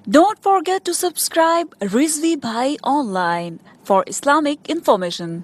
Don't forget to subscribe Rizvi Bhai Online for Islamic information.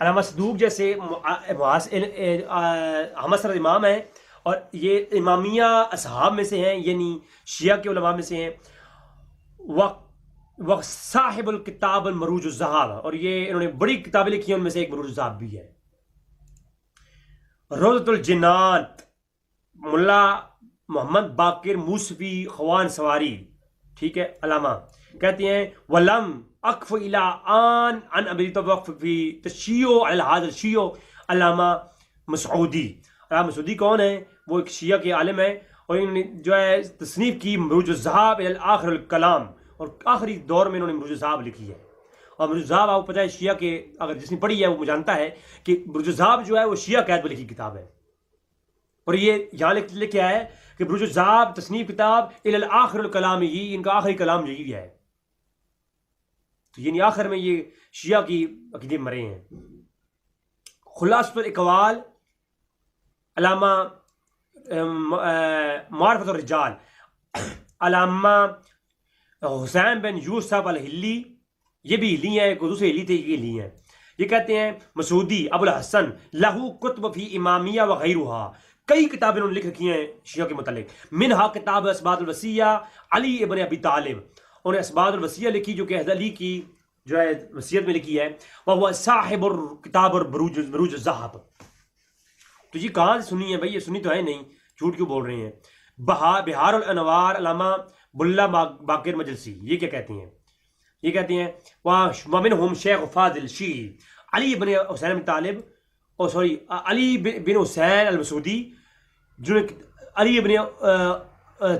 علامہ صدوق جیسے حمصر امام ہیں، اور یہ امامیہ اصحاب میں سے ہیں، یعنی شیعہ کے علماء میں سے ہیں. وہ صاحب الکتاب المروج الذہاب، اور یہ انہوں نے بڑی کتابیں لکھی ہیں، ان میں سے ایک مروج الذہاب بھی ہے. روضۃ الجنات ملا محمد باقر موسوی خوان سواری، ٹھیک ہے، علامہ کہتے ہیں ولم اقف الى آن عن ابی توقف فی تشیع علی هذا الشیع علامہ مسعودی. علامہ مسعودی کون ہے؟ وہ ایک شیعہ کے عالم ہیں، اور انہوں نے جو ہے تصنیف کی مروج الذہاب الی آخر الکلام، اور آخری دور میں انہوں نے مروج الذہاب لکھی ہے. اور مروج الذہاب آپ کو پتہ ہے شیعہ کے، اگر جس نے پڑھی ہے وہ جانتا ہے کہ مروج الذہاب جو ہے وہ شیعہ قید پر لکھی کتاب ہے. اور یہ یہاں لکھ ہے کہ مروج الذہاب تصنیف کتاب الی آخر الکلام، یہ ان کا آخری کلام یہی ہے. تو یعنی آخر میں یہ شیعہ کی عقیدے مرے ہیں. خلاصۃ الاقوال علامہ معرفت الرجال علامہ حسین بن یوسف الہلی، یہ بھی ہلی ہیں، کوئی دوسرے ہلی تھے، یہ ہلی ہیں. یہ کہتے ہیں مسعودی ابو الحسن لہو کتب فی امامیہ وغیرہا، کئی کتابیں انہوں نے لکھ رکھی ہیں شیعہ کے متعلق. منہا کتاب اثبات الوصیہ علی ابن ابی طالب، انہوں نے اثبات الوصیہ لکھی جو کہ حضرت علی کی جو ہے وصیت میں لکھی ہے. وہ صاحب کتاب اور بروج الذہاب. تو یہ کہاں سے سنی ہے بھائی؟ یہ سنی تو ہے نہیں، جھوٹ کیوں بول رہے ہیں؟ بہار الانوار علامہ بلّہ باقر مجلسی، یہ کیا کہتے ہیں؟ یہ کہتے ہیں ومنہم شیخ فاضل شیعی علی بن حسین بن طالب، علی بن حسین المسعودی، جو علی بن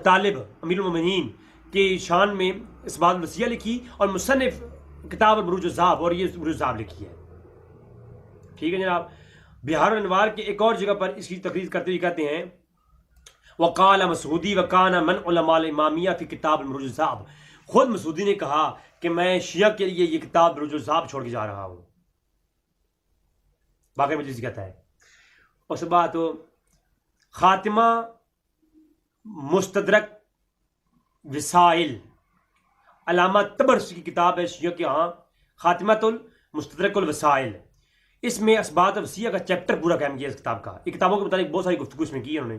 طالب امیر المومنین کی شان میں اثبات الوصیہ لکھی، اور مصنف کتاب مروج الذہاب، اور یہ مروج الذہاب لکھی ہے. ٹھیک ہے جناب. بہار الانوار کے ایک اور جگہ پر اس کی تقریر کرتے ہوئے کہتے ہیں وقال مسعودی وکان من علماء الامامیہ فی کتاب مروج الذہاب، خود مسعودی نے کہا کہ میں شیعہ کے لیے یہ کتاب مروج الذہاب چھوڑ کے جا رہا ہوں. باقی مجلس کہتا ہے. اس بات خاتمہ مستدرک وسائل علامہ طبرسی کی کتاب ہے شیعہ کے ہاں، خاتمۃ المستدرک الوسائل. اس میں اثبات وصیہ کا چیپٹر پورا قائم کیا اس کتاب کا. یہ کتابوں کے متعلق بہت ساری گفتگو اس میں کی ہے انہوں نے.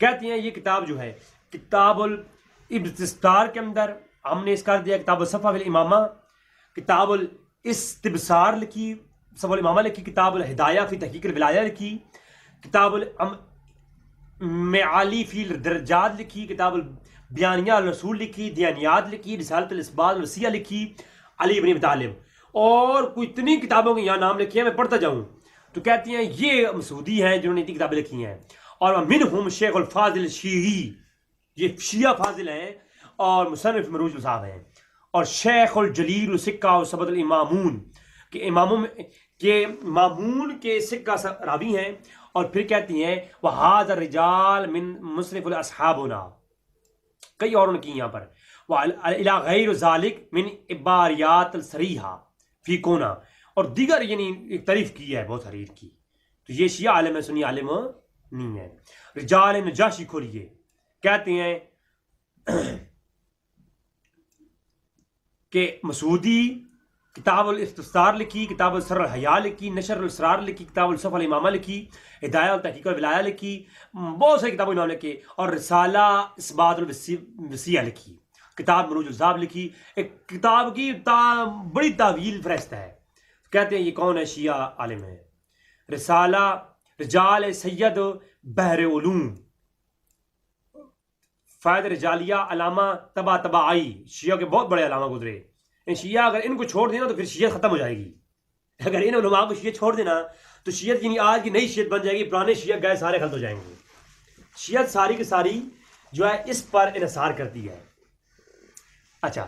کہتے ہیں یہ کتاب جو ہے کتاب الابتستار کے اندر ہم نے اس کر دیا کتاب الصفا فی الامامہ، کتاب الاستبصار لکھی، صفا الامامہ لکھی، کتاب الہدایہ فی تحقیق الولایہ لکھی، کتاب المعالی فی الدرجات لکھی، کتاب البیانیہ الرسول لکھی، دیانیات لکھی، رسالۃ الاثبات الوصیہ لکھی علی بن ابی طالب، اور کوئی اتنی کتابوں کے یہاں نام لکھے ہیں، میں پڑھتا جاؤں. تو کہتی ہیں یہ مسعودی ہیں جنہوں نے اتنی کتابیں لکھی ہیں. اور منہم شیخ الفاضل شیعی، یہ شیعہ فاضل ہیں اور مصنف مروج الذہاب ہیں. اور شیخ الجلیل السکہ و ثبت الامامون، کہ اماموں کے مامون کے سکہ راوی ہیں. اور پھر کہتی ہیں وہذا الرجال من مصنف الاصحابنا، کئی اور ان کی یہاں پر الی غیر ذالک من عباریات الصریحہ فی کونا، اور دیگر یعنی ایک تعریف کی ہے بہت حریر کی. تو یہ شیعہ عالم ہے، سنی عالم نہیں ہے. رجال نجاشی کھولیے، کہتے ہیں کہ مسعودی کتاب الاستبصار لکھی، کتاب السر الحیا لکھی، نشر الاسرار لکھی، کتاب الصفا الامامہ لکھی، ہدایہ التحقیق الولایہ لکھی، بہت ساری کتابوں انہوں نے لکھی، اور رسالہ اثبات الوصیہ لکھی، کتاب مروج الذہاب لکھی. ایک کتاب کی بڑی طویل فہرست ہے. کہتے ہیں یہ کون ہے؟ شیعہ عالم ہے. رسالہ رجال سید بحر علوم، فائد رجالیہ علامہ طباطبائی، شیعہ کے بہت بڑے علامہ گزرے. شیعہ اگر ان کو چھوڑ دینا تو پھر شیعہ ختم ہو جائے گی. اگر ان علماء کو شیعہ چھوڑ دینا تو شیعت یعنی آج کی نئی شیعت بن جائے گی، پرانے شیعہ گئے سارے ختم ہو جائیں گے. شیعت ساری کی ساری جو ہے اس پر انحصار کرتی ہے. اچھا،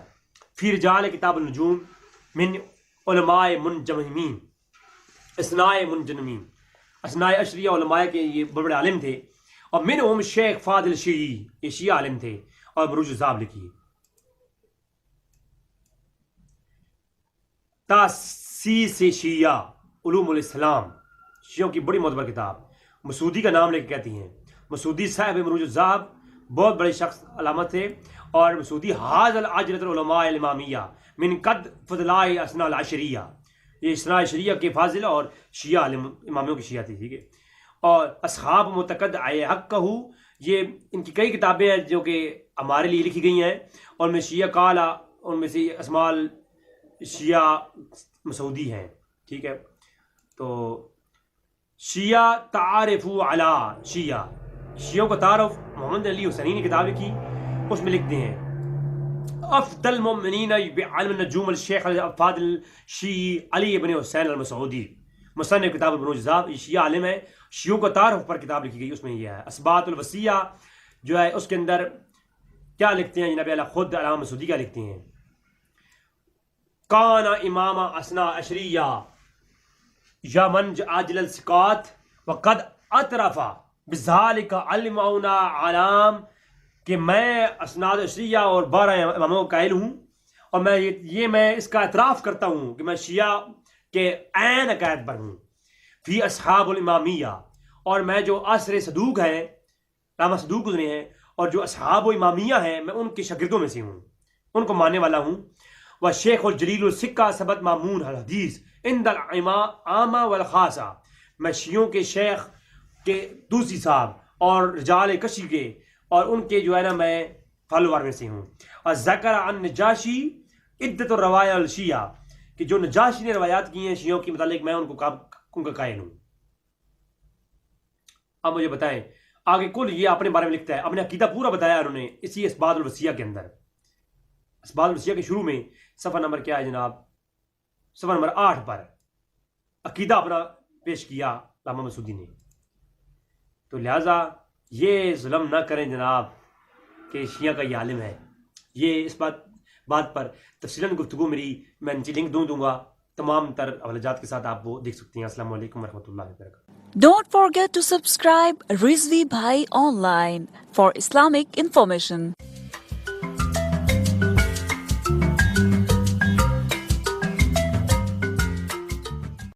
فی رجال کتاب النجوم من علماء منجمین، اثناء منجمین، اثناء عشریہ علماء کے یہ بڑے عالم تھے. اور منہم شیخ فاضل شیعی، یہ شیعہ عالم تھے، اور مروج الذہاب لکھی. تاسیس شیعہ علوم الاسلام، شیعوں کی بڑی معتبر کتاب، مسعودی کا نام لے کے کہتی ہیں. مسعودی صاحب مروج الذہاب بہت بڑے شخص علامت تھے. اور مسعودی حاضل عجلۃ العلماء الامامیہ من قد فضلاء اسنا العشریہ، یہ اثنا عشریہ کے فاضل اور شیعہ امامیوں کی شیعہ تھی، ٹھیک ہے. اور اصحاب معتقد آئے حق کہ یہ ان کی کئی کتابیں ہیں جو کہ ہمارے لیے لکھی گئی ہیں، اور میں شیعہ کالا ان میں سے اسمال شیعہ مسعودی ہیں، ٹھیک ہے. تو شیعہ تعارف علی شیعوں کا تعارف محمد علی حسینی نے کتاب لکھی، اس میں لکھتے ہیں افضل المؤمنین بعلم النجوم الشیخ فاضل شیعی علی بن حسین المسعودی، مصنف کتاب البروج ذات. یہ شیعہ عالم ہے، شیعوں کا تعارف پر کتاب لکھی گئی، اس میں یہ ہے. اثبات الوصیہ جو ہے اس کے اندر کیا لکھتے ہیں جناب اعلیٰ خود علامہ مسعودی کیا لکھتے ہیں؟ کان امام اثنا عشریہ یا من عاجل الثقات وقد اطرف بذالک علمونا علام، کہ میں اسناد عشریہ اور 12 اماموں کا قائل ہوں، اور میں اس کا اعتراف کرتا ہوں کہ میں شیعہ کے عین عقائد پر ہوں. فی اصحاب الامامیہ، اور میں جو عصر صدوق ہیں، علامہ صدوق گزرے ہیں، اور جو اصحاب و امامیہ ہیں میں ان کے شاگردوں میں سے ہوں، ان کو ماننے والا ہوں. و شیخ الجلیل السکہ ثبت مامون الحدیث عند العامہ والخاصہ، میں شیعوں کے شیخ کے دوسری صاحب اور رجال کشی کے اور ان کے جو ہے نا میں فالوور میں سے ہوں. اور ذکر عن نجاشی عدت الروایہ الشیعہ، کہ جو نجاشی نے روایات کی ہیں شیعوں کے متعلق میں ان کا قائل ہوں. اب مجھے بتائیں آگے کل یہ اپنے بارے میں لکھتا ہے، اپنے عقیدہ پورا بتایا انہوں نے اسی اثبات الوصیہ کے اندر. اثبات الوصیہ کے شروع میں صفحہ نمبر کیا ہے جناب؟ صفحہ نمبر 8 پر عقیدہ اپنا پیش کیا علامہ مسعودی نے. تو لہٰذا یہ ظلم نہ کریں جناب کہ شیعہ کا یہ عالم ہے. یہ اس بات پر تفصیلاً گفتگو میری میں نیچے لنک دوں گا، تمام تر حوالہ جات کے ساتھ آپ وہ دیکھ سکتے ہیں. السلام علیکم ورحمۃ اللہ وبرکاتہ. Don't forget to subscribe Rizvi Bhai Online for Islamic information.